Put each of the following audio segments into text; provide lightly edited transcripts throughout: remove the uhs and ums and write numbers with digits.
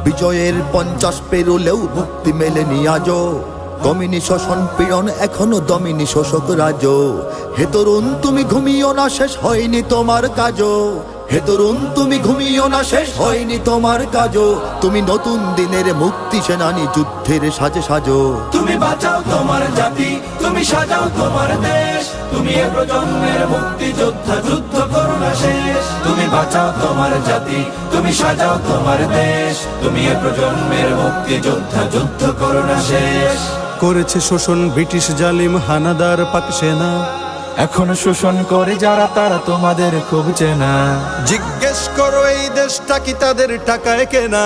বিজয়ের 50 পেরোলেও মুক্তি মেলেনি আজও, দমিনী শোষণ পীড়ন এখনো দমিনী শোষক রাজ। হে তরুণ তুমি ঘুমিও না, শেষ হয়নি তোমার কাজও। হে তরুণ তুমি ঘুমিও না, শেষ হয়নি তোমার কাজও। তুমি নতুন দিনের মুক্তি সেনানী, যুদ্ধের সাজে সাজো। তুমি বাঁচাও তোমার জাতি, তুমি সাজাও তোমার দেশ, তুমি এ প্রজন্মের মুক্তি যোদ্ধা, যুদ্ধ করো না শেষ। তুমি বাঁচাও তোমার জাতি, তুমি সাজাও তোমার দেশ, তুমি এ প্রজন্মের মুক্তি যোদ্ধা, যুদ্ধ করো না শেষ। করেছে শোষণ ব্রিটিশ জালিম হানাদার পাক সেনা, এখনো শোষণ করে যারা তারা তোমাদের খুব চেনা। জিজ্ঞেস করো এই দেশটা কি তাদের টাকায় কেনা?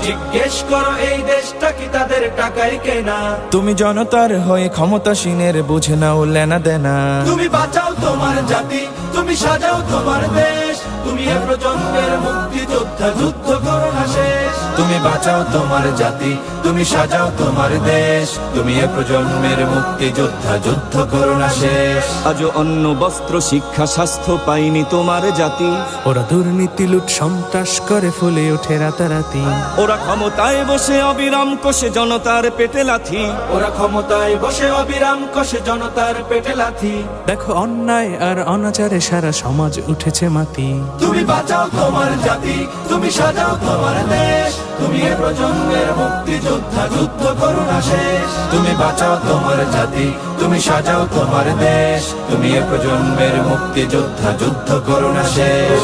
জিজ্ঞেস করো এই দেশটা কি তাদের টাকায় কেনা? তুমি জনতার হয়ে ক্ষমতাসীনের বুঝে নাও লেনা দেনা। তুমি বাঁচাও তোমার জাতি, তুমি সাজাও তোমার দেশ, তুমি এ প্রজন্মের মুক্তি যোদ্ধা, যুদ্ধ করো না শেষ। তুমি বাঁচাও তোমার জাতি, তুমি সাজাও তোমার দেশ, তুমি এ প্রজন্মের মুক্তি যোদ্ধা, যুদ্ধ করো না শেষ। আজও অন্ন বস্ত্র শিক্ষা স্বাস্থ্য পাইনি তোমার জাতি, ওরা দুর্নীতি লুট সন্ত্রাস করে ফুলে ওঠে রাতারাতি। ওরা ক্ষমতায় বসে অবিরাম কষে জনতার পেটে লাথি, ওরা ক্ষমতায় বসে অবিরাম কষে জনতার পেটে লাথি। দেখো অন্যায় আর অনাচারে সারা সমাজ উঠেছে মাতি। তুমি বাঁচাও তোমার জাতি, তুমি সাজাও তোমার দেশ, তুমি এ প্রজন্মের মুক্তি যোদ্ধা, যুদ্ধ করো না শেষ। তুমি বাঁচাও তোমার জাতি, তুমি সাজাও তোমার দেশ, তুমি এ প্রজন্মের মুক্তি যোদ্ধা, যুদ্ধ করো না শেষ।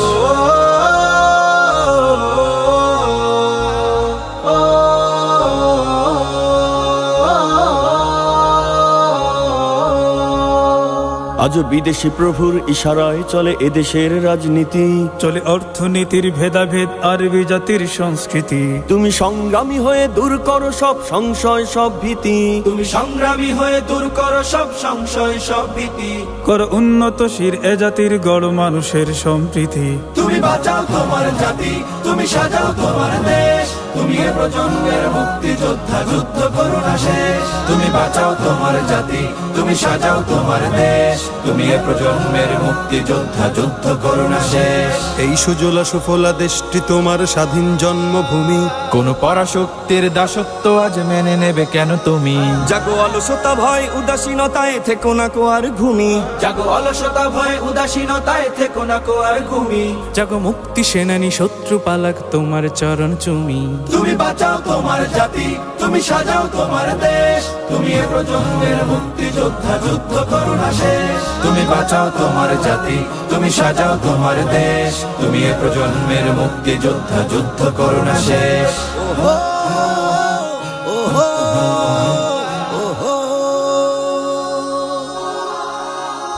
আজও বিদেশি প্রভুর ইশারায় চলে এদেশের রাজনীতি, চলে অর্থনীতির ভেদাভেদ আরবি জাতির সংস্কৃতি। তুমি সংগ্রামী হয়ে দূর করো সব সংশয় সব ভীতি, তুমি সংগ্রামী হয়ে দূর করো সব সংশয় সব ভীতি। করো উন্নতশীল এ জাতির গড় মানুষের সম্প্রীতি। তুমি বাঁচাও তোমার জাতি, তুমি সাজাও তোমার দেশ, তুমি এ প্রজন্মের মুক্তি যোদ্ধা, যুদ্ধ করো না শেষ। তুমি বাঁচাও তোমার জাতি, তুমি সাজাও তোমার দেশ, তুমি এ প্রজন্মের মুক্তি যোদ্ধা, যুদ্ধ করো না শেষ। এই সুজলা সুফলা দেশটি তোমার স্বাধীন জন্মভূমি, কোন পরাশক্তির দাসত্ব আজ মেনে নেবে কেন তুমি? জাগো অলসতা ভয় উদাসীনতায় থেকো না কো আর ঘুমি, জাগো অলসতা ভয় উদাসীনতায় থেকো না কো আর ঘুমি। জাগো মুক্তি সেনানী শত্রু পালাক তোমার চরণ চুমি। তুমি বাঁচাও তোমার জাতি, তুমি সাজাও তোমার দেশ, তুমি এ প্রজন্মের মুক্তি যোদ্ধা, যুদ্ধ করো না শেষ। তুমি বাঁচাও তোমার জাতি, তুমি সাজাও তোমার দেশ, তুমি এ প্রজন্মের মুক্তি যোদ্ধা, যুদ্ধ করো না শেষ।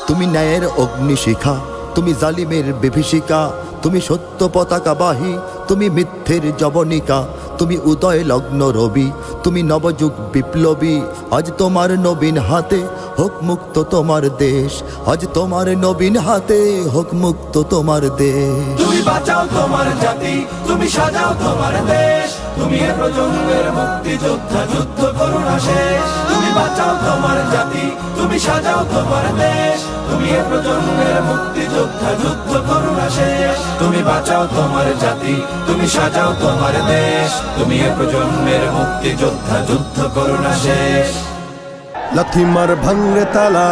তুমি ন্যায়ের অগ্নিশিখা, তুমি জালিমের বিভীষিকা, তুমি সত্য পতাকাবাহী, তুমি মিথ্যের জবনিকা, তুমি উদয় লগ্ন রবি, তুমি নবযুগ বিপ্লবী। আজ তোমার নবীন হাতে হোক মুক্ত তোমার দেশ, আজ তোমার নবীন হাতে হোক মুক্ত তোমার দেশ। তুমি বাঁচাও তোমার জাতি, তুমি সাজাও তোমার দেশ, তুমি এ প্রজন্মের মুক্তি যোদ্ধা, যুদ্ধ করো না শেষ। তুমি বাঁচাও তোমার জাতি, তুমি সাজাও তোমার দেশ, তুমি এ প্রজন্মের মুক্তি যোদ্ধা, যুদ্ধ করো না শেষ। তুমি বাঁচাও তোমার জাতি, তুমি সাজাও তোমার দেশ, তুমি এ প্রজন্মের মুক্তি যোদ্ধা, যুদ্ধ করো না শেষ। লাথি মার ভাঙরে তালা,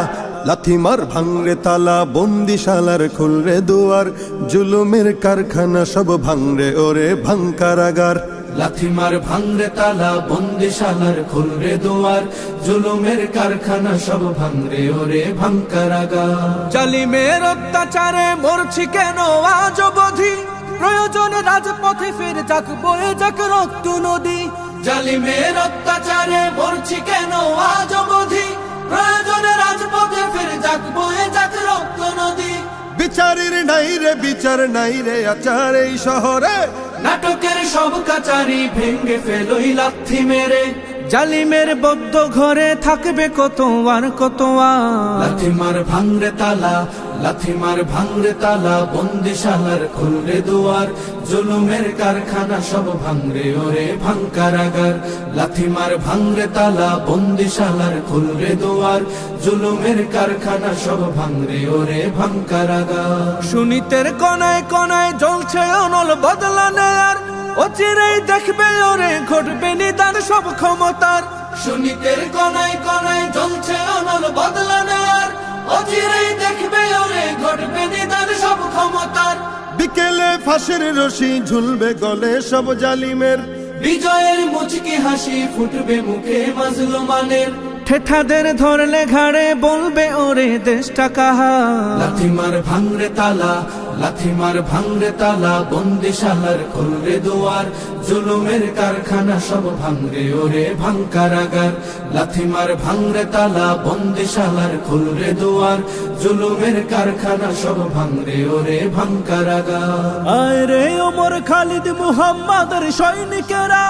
লাথি মার ভাঙরে তালা, বন্দিশালার খুলরে দুয়ার, জুলুমের কারখানা সব ভাঙরে ওরে ভাঙ কারাগার। লাথিমার ভাঙরে তালা, বন্দিশালার খুলরে দুয়ার, জুলুমের কারখানা সব ভাঙরে ওরে ভাঙ কারাগার। জালিমের অত্যাচারে মরছি কেন আজ অবধি, প্রয়োজনে রাজপথে ফের যাক বয়ে যাক রক্ত নদী। জালিমের অত্যাচারে মরছি কেন আজ অবধি, প্রয়োজনে রাজপথে ফের যাক বয়ে যাক রক্ত নদী। বিচারের নাই রে বিচার নাই রে আচার এই শহরে, নাটকের সব কাচারি ভেঙ্গে ফেলোই লাথি মেরে। জালিমের বদ্ধ ঘরে থাকবে কত আর কত আর। লাথিমার ভাঙরে তালা, লাথিমার ভাঙরে তালা, বন্দিশালার খুলরে দুয়ার, জুলুমের কারখানা সব ভাঙরে ওরে ভাঙ কারাগার। লাথিমার ভাঙরে তালা, বন্দিশালার খুলরে দুয়ার, জুলুমের কারখানা সব ভাঙরে ওরে ভাঙ কারাগার। সুনীতের কোনায় কোনায় জ্বলছে অনল বদলা নেয়ার, অচিরেই দেখবে ওরে ঘটবে নিদান সব ক্ষমতার। সুনীতের কনায় কনায় জ্বলছে অনল বদলা নেয়ার, অচিরেই দেখবে ওরে ঘটবে নিদান সব ক্ষমতার। বিকেলে ফাঁসির রশি ঝুলবে গলে সব জালিমের, বিজয়ের মুচকি হাসি ফুটবে মুখে মাজলুমানের। ঠেঠাদের ধরলে ঘাড়ে বলবে ওরে দেশটা কাহার। লাথিমার ভাঙরে তালা, লাথিমার ভাঙরে তালা, বন্দিশালার খুলরে দুয়ার, জুলুমের কারখানা সব ভাঙরে ওরে ভাঙ কারাগার। লাথিমার ভাঙরে তালা, বন্দিশালার খুলরে দুয়ার, জুলুমের কারখানা সব ভাঙরে ওরে ভাঙ কারাগার। আয় রে ওমর খালিদ মুহাম্মাদের সৈনিকেরা,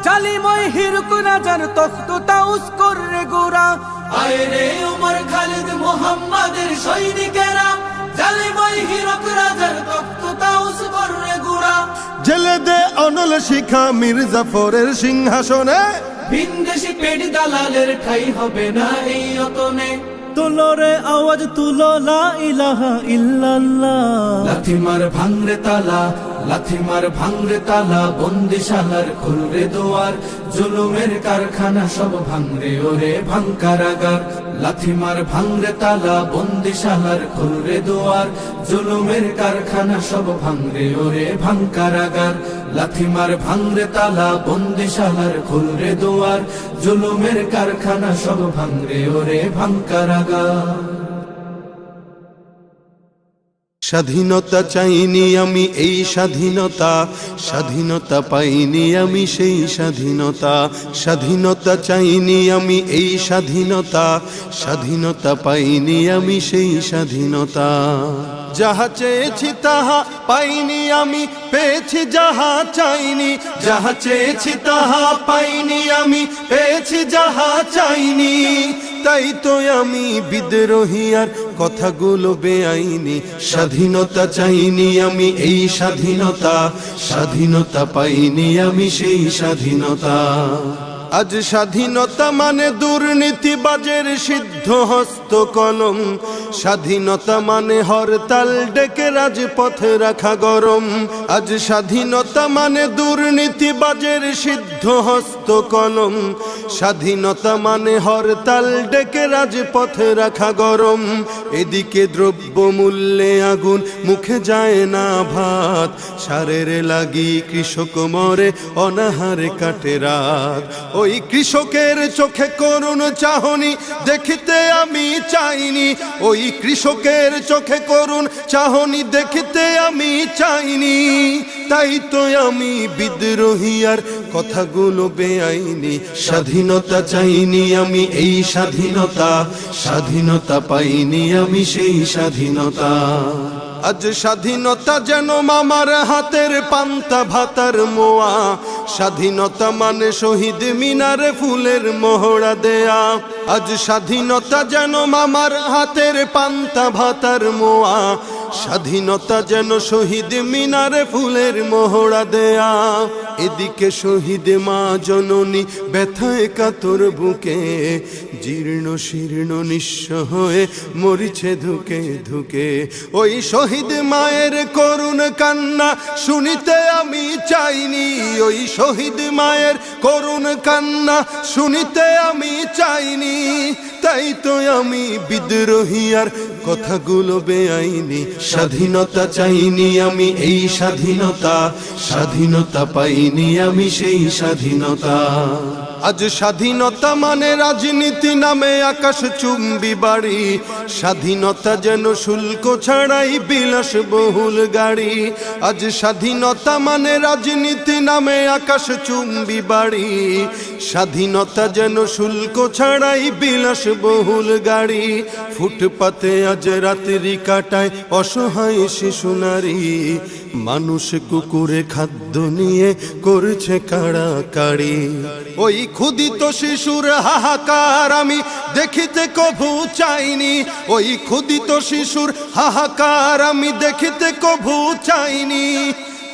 জালিময় হিরক রাজার তখ্ত তাউস করে গোরা। আয় রে উমর খালিদ মুহাম্মাদের সৈনিকেরা, জালিময় হিরক রাজার তখ্ত তাউস করে গোরা। জেলে দে অনল শিখা মীর জাফরের সিংহাসনে, ভিনদেশি পেট দালালের ঠাই হবে না এই অতনে। তুলো রে আওয়াজ তুলো, লা ইলাহা ইল্লাল্লাহ। লাথিমার ভাঙরে তালা, লাথিমার ভাঙরে তালা, বন্দিশালার খুলরে দুয়ার, জুলুমের কারখানা সব ভাঙরে ওরে ভাঙ কারাগার। লাথিমার ভাঙরে তালা, বন্দিশালার খুলরে দুয়ার, জুলুমের কারখানা সব ভাঙরে ওরে ভাঙ কারাগার। লাথিমার ভাঙরে তালা, বন্দিশালার খুলরে দুয়ার, জুলুমের কারখানা সব ভাঙরে ওরে ভাঙ কারাগার। স্বাধীনতা চাইনি আমি এই স্বাধীনতা, স্বাধীনতা পাইনি আমি সেই স্বাধীনতা। স্বাধীনতা চাইনি আমি এই স্বাধীনতা, স্বাধীনতা পাইনি আমি সেই স্বাধীনতা। যাহা চেয়েছি তাহা পাইনি আমি, পেয়েছি যাহা চাইনি। যাহা চেয়েছি তাহা পাইনি আমি, পেয়েছি যাহা চাইনি। তাই তো আমি বিদ্রোহী আর কথাগুলো বেআইনি। স্বাধীনতা চাইনি আমি এই স্বাধীনতা, স্বাধীনতা পাইনি আমি সেই স্বাধীনতা। আজ স্বাধীনতা মানে দুর্নীতিবাজের সিদ্ধ হস্ত কলম, স্বাধীনতা মানে হরতাল ডেকে রাজপথে রাখা গরম। আজ স্বাধীনতা মানে দুর্নীতিবাজের সিদ্ধ হস্ত কলম, স্বাধীনতা মানে হরতাল ডেকে রাজপথে রাখা গরম। এদিকে দ্রব্য মূল্যে আগুন, মুখে যায় না ভাত, সারের লাগি কৃষক মরে অনাহারে কাটে রাত। ওই কৃষকের চোখে করুণ চাহনি দেখিতে আমি চাইনি, ওই কৃষকের চোখে করুণ চাহনি দেখিতে আমি চাইনি। তাই তো আমি বিদ্রোহী আর কথাগুলো বেআইনি। স্বাধীনতা চাইনি আমি এই স্বাধীনতা, স্বাধীনতা পাইনি আমি সেই স্বাধীনতা। আজ স্বাধীনতা যেন মামার হাতের পান্তা ভাতার মোয়া, স্বাধীনতা মানে শহীদ মিনারে ফুলের মোহরা দেয়া। আজ স্বাধীনতা যেন মামার হাতের পান্তা ভাতার মোয়া, স্বাধীনতা যেন শহীদ মিনারে ফুলের মোহরা দেয়া। এদিকে শহীদ মা জননী ব্যথায় কাতর বুকে, জীর্ণ শীর্ণ নিঃস্ব হয়ে মরিছে ধুকে ধুকে। ওই শহীদ মায়ের করুণ কান্না শুনিতে আমি চাইনি, ওই শহীদ মায়ের করুণ কান্না শুনিতে আমি চাইনি। তাই তো আমি বিদ্রোহী আর কথাগুলো বেআইনি। স্বাধীনতা চাইনি আমি এই স্বাধীনতা, স্বাধীনতা পাইনি আমি সেই স্বাধীনতা। আজ স্বাধীনতা মানে রাজনীতি নামে আকাশ চুম্বি বাড়ি, স্বাধীনতা যেন শুল্ক ছাড়াই বিলাস বহুল গাড়ি। আজ স্বাধীনতা মানে রাজনীতি নামে আকাশ চুম্বি বাড়ি, স্বাধীনতা যেন শুল্ক ছাড়াই বিলাস বহুল গাড়ি। ফুটপাতে আজ রাত্রি কাটায় অসহায় শিশু নারী, মানুষ কুকুরে খাদ্য নিয়ে করছে কাড়াকাড়ি। ওই ক্ষুদিত শিশুর হাহাকার আমি দেখিতে কভু চাইনি, ওই ক্ষুদিত শিশুর হাহাকার আমি দেখিতে কভু চাইনি।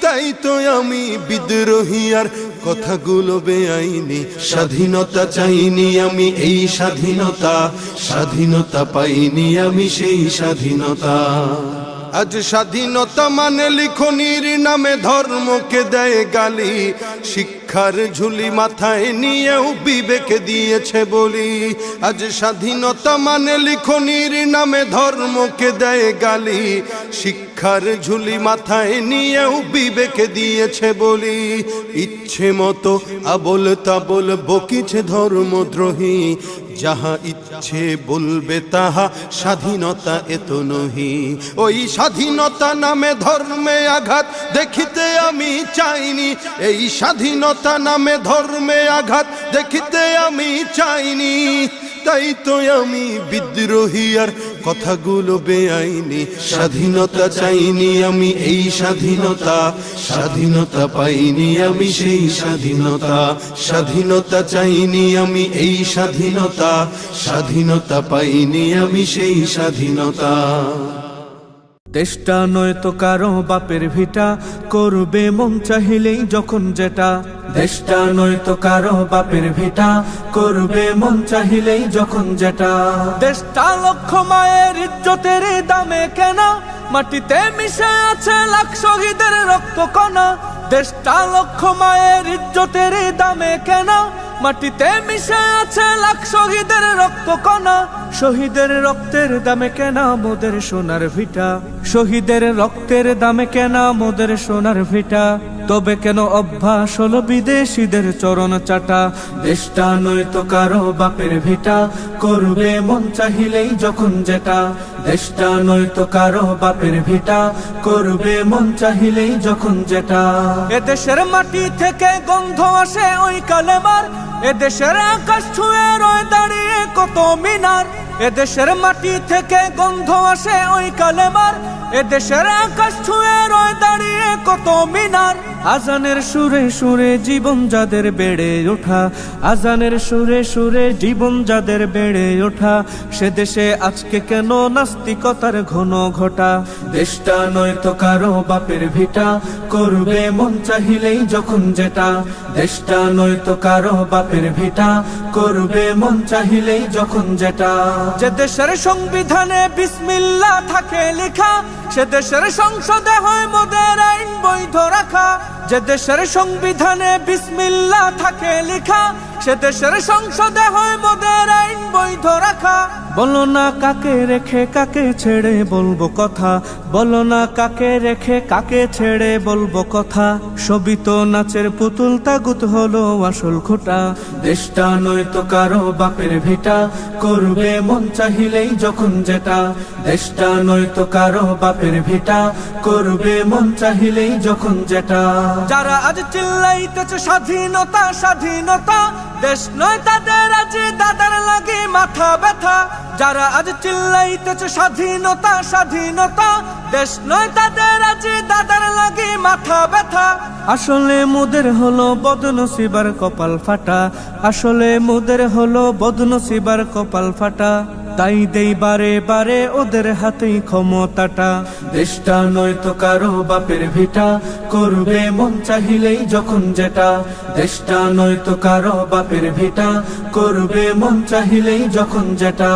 তাই তো আমি বিদ্রোহী আর কথাগুলো বেআইনি। স্বাধীনতা চাইনি আমি এই স্বাধীনতা, স্বাধীনতা পাইনি আমি সেই স্বাধীনতা। আজ স্বাধীনতা মানে লিখনির নামে ধর্মকে দেয় গালি, শিক্ষা শিক্ষার ঝুলি মাথায় নিয়েও বিবেক দিয়েছে বলি। আজ স্বাধীনতা মানে লিখনির নামে ধর্মকে দেয় গালি। শিক্ষার ঝুলি মাথায় নিয়েও বিবেক দিয়েছে বলি। ইচ্ছে মতো আবল তাবল বকিছে ধর্মদ্রোহী। যাহা ইচ্ছে বলবে তাহা স্বাধীনতা এত নহি। ওই স্বাধীনতা নামে ধর্মে আঘাত দেখিতে আমি চাইনি। এই স্বাধীনতা নামে ধর্মে আঘাত দেখিতে আমি চাইনি। তাই তো আমি বিদ্রোহী আর কথাগুলো বেআইনি। স্বাধীনতা চাইনি আমি এই স্বাধীনতা, স্বাধীনতা পাইনি আমি সেই স্বাধীনতা। স্বাধীনতা চাইনি আমি এই স্বাধীনতা, স্বাধীনতা পাইনি আমি সেই স্বাধীনতা। দেশটা নয় তো কারো বাপের ভিটা, করবে মন চাহিলেই যখন যেটা। দেশটা নয় তো কারো বাপের ভিটা, করবে মন চাহিলেই যখন যেটা। দেশটা লক্ষ মায়ের ইজ্জতের দামে কেনা, মাটিতে মিশে আছে লাখ শহীদের রক্ত কণা। দেশটা লক্ষ মায়ের ইজ্জতের দামে কেনা, মাটিতে মিশে আছে লাখ শহীদের রক্ত কণা। শহীদের রক্তের দামে কেনা মোদের সোনার ভিটা, শহীদের রক্তের দামে কেনা মোদের সোনার ভিটা। তবে কেন অভ্যাস হলো বিদেশিদের চরণ চাটা। দেশটা নয় তো কারো বাপের ভিটা, করবে মন চাহিলেই যখন যেটা। দেশটা নয় তো কারো বাপের ভিটা, করবে মন চাহিলেই যখন যেটা। এদেশের মাটি থেকে গন্ধ আসে ওই কালেমার, এদেশের আকাশ ছুঁয়ে রয়ে দাঁড়িয়ে কত মিনার। এদেশের মাটি থেকে গন্ধ আসে ওই কালেমার, এদেশের আকাশ ছুঁয়ে রয়ে দাঁড়িয়ে কত মিনার। আজানের সুরে সুরে জীবন যাদের বেড়ে ওঠা, আজানের সুরে সুরে জীবন যাদের বেড়ে ওঠা। সে দেশে আজকে কেন নাস্তিকতার ঘন ঘটা। দেশটা নয় তো কারো বাপের ভিটা, করবে মন চাহিলেই যখন যেটা। দেশটা নয় তো কারো বাপের ভিটা, করবে মন চাহিলেই যখন যেটা। যে দেশের সংবিধানে বিসমিল্লাহ থাকে লেখা, সে দেশের সংসদে হয় মোদের আইন বৈধ রাখা। যে দেশের সংবিধানে বিসমিল্লাহ থাকে লেখা, সে দেশের সংসদে হয় মোদের আইন বৈধ রাখা। বলো না কাকে রেখে কাকে ছেড়ে বলবো কথা, বলো না কাকে রেখে কাকে ছেড়ে বলবো কথা। সবই তো নাচের পুতুল, তাগুত হলো আসল খোটা। দেশটা নয় তো কারো বাপের ভিটা, করবে মন চাহিলেই যখন যেটা। দেশটা নয় তো কারো বাপের ভিটা, করবে মন চাহিলেই যখন যেটা। যারা আজ চিল্লাইতেছে স্বাধীনতা স্বাধীনতা, দেশ নয় তাদের আজ দাদার লাগে মাথা ব্যথা। যারা আজ চিল্লাইতেছে স্বাধীনতা স্বাধীনতা, দেশ নয় তাদের আজ দাদার লাগে মাথা ব্যথা। আসলে মোদের হলো বদনসিবার কপাল ফাটা, আসলে মোদের হলো বদনসিবার কপাল ফাটা। তাই দেই বারে বারে ওদের হাতেই ক্ষমতাটা। দেশটা নয় তো কারো বাপের ভিটা, করবে মন চাহিলেই যখন যেটা। দেশটা নয় তো কারো বাপের ভিটা, করবে মন চাহিলেই যখন যেটা।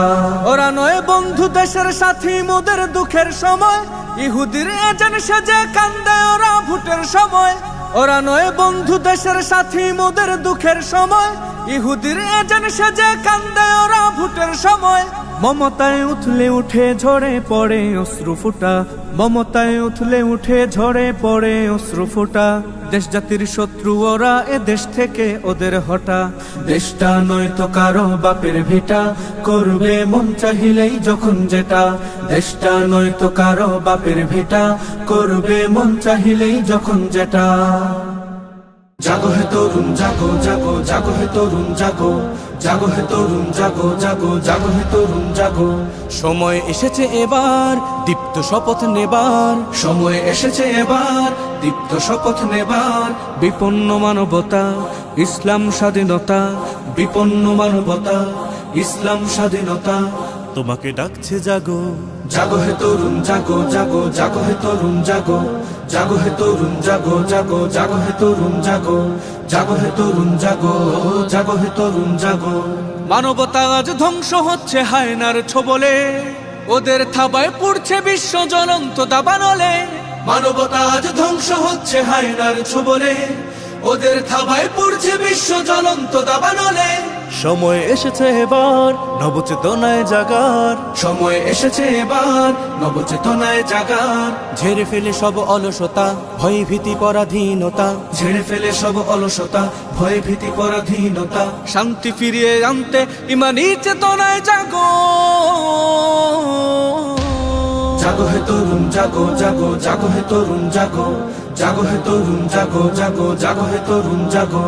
ওরা নয় বন্ধু দেশের সাথী মোদের দুঃখের সময়, ইহুদির এজেন্ট সেজে কান্দে ওরা ভোটের সময়। ওরা নয় বন্ধু দেশের সাথী মোদের দুঃখের সময়, ইহুদির এজেন্ট সেজে কান্দে ওরা ভোটের সময়। মমতায় উথলে উঠে ঝরে পড়ে অশ্রু ফুটা, মমতায় উথলে উঠে ঝরে পড়ে অশ্রু ফুটা। দেশ জাতির শত্রু ওরা, এ দেশ থেকে ওদের হটা। দেশটা নয় তো কারো বাপের ভিটা, করবে মন চাহিলেই যখন যেটা। দেশটা নয় তো কারো বাপের ভিটা, করবে মন চাহিলেই যখন যেটা। জাগো হে তরুণ জাগো জাগো, জাগো হে তরুণ জাগো, জাগো হে তরুণ জাগো জাগো, জাগো হে তরুণ জাগো। সময় এসেছে এবার দীপ্ত শপথ নেবার, সময় এসেছে এবার দীপ্ত শপথ নেবার। বিপন্ন মানবতা ইসলাম স্বাধীনতা, বিপন্ন মানবতা ইসলাম স্বাধীনতা। তোমাকে ডাকছে জাগো, জাগো হে তরুণ জাগো জাগো, জাগো হে তরুণ জাগো, জাগো হে তরুণ জাগো জাগো, জাগো হে তরুণ জাগো, জাগো হে তরুণ জাগো, জাগো হে তরুণ জাগো। মানবতা আজ ধ্বংস হচ্ছে হায়নার ছোবলে, ওদের থাবায় পড়ছে বিশ্ব জ্বলন্ত দাবানলে। মানবতা আজ ধ্বংস হচ্ছে হায়নার ছোবলে, ওদের থাবায় পড়ছে বিশ্ব জ্বলন্ত দাবানলে। সময় এসেছে এবার নবচেতনায় জাগার, সময় এসেছে এবার নবচেতনায় জাগার। ঝেড়ে ফেলে সব অলসতা, ভয় ভীতি পরাধীনতা, ঝেড়ে ফেলে সব অলসতা, ভয় ভীতি পরাধীনতা। শান্তি ফিরিয়ে আনতে ইমানি চেতনায় জাগো। জাগো হে তরুণ জাগো, জাগো জাগো হে তরুণ জাগো, জাগো হে তরুণ জাগো, জাগো জাগো হে তরুণ জাগো,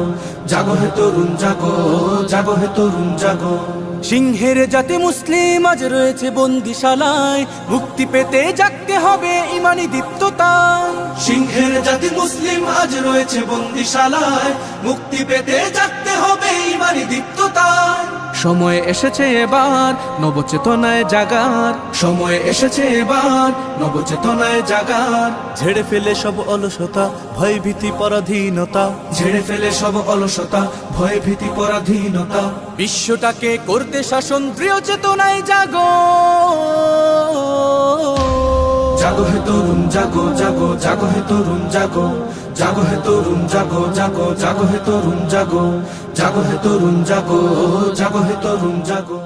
জাগো হে তরুণ জাগো, জাগো হে তরুণ জাগো। সিংহের জাতি মুসলিম আজ রয়েছে বন্দিশালায়, মুক্তি পেতে জাগতে হবে ইমানি দীপ্ততায়। সিংহের জাতি মুসলিম আজ রয়েছে বন্দিশালায়, মুক্তি পেতে জাগতে হবে ইমানি দীপ্ততায়। সময় এসেছে এবার নবচেতনায় জাগার, সময় এসেছে এবার নবচেতনায় জাগার। ঝেড়ে ফেলে সব অলসতা, ভয় ভীতি পরাধীনতা, ঝেড়ে ফেলে সব অলসতা, ভয় ভীতি পরাধীনতা। বিশ্বটাকে করতে শাসন দৃঢ় চেতনায় জাগো। জাগো হে তরুণ জাগো, জাগো জাগো হে তরুণ জাগো, জাগো হে তরুণ জাগো, জাগো জাগো হে তরুণ জাগো, জাগো হে তরুণ জাগো, জাগো হে তরুণ জাগো।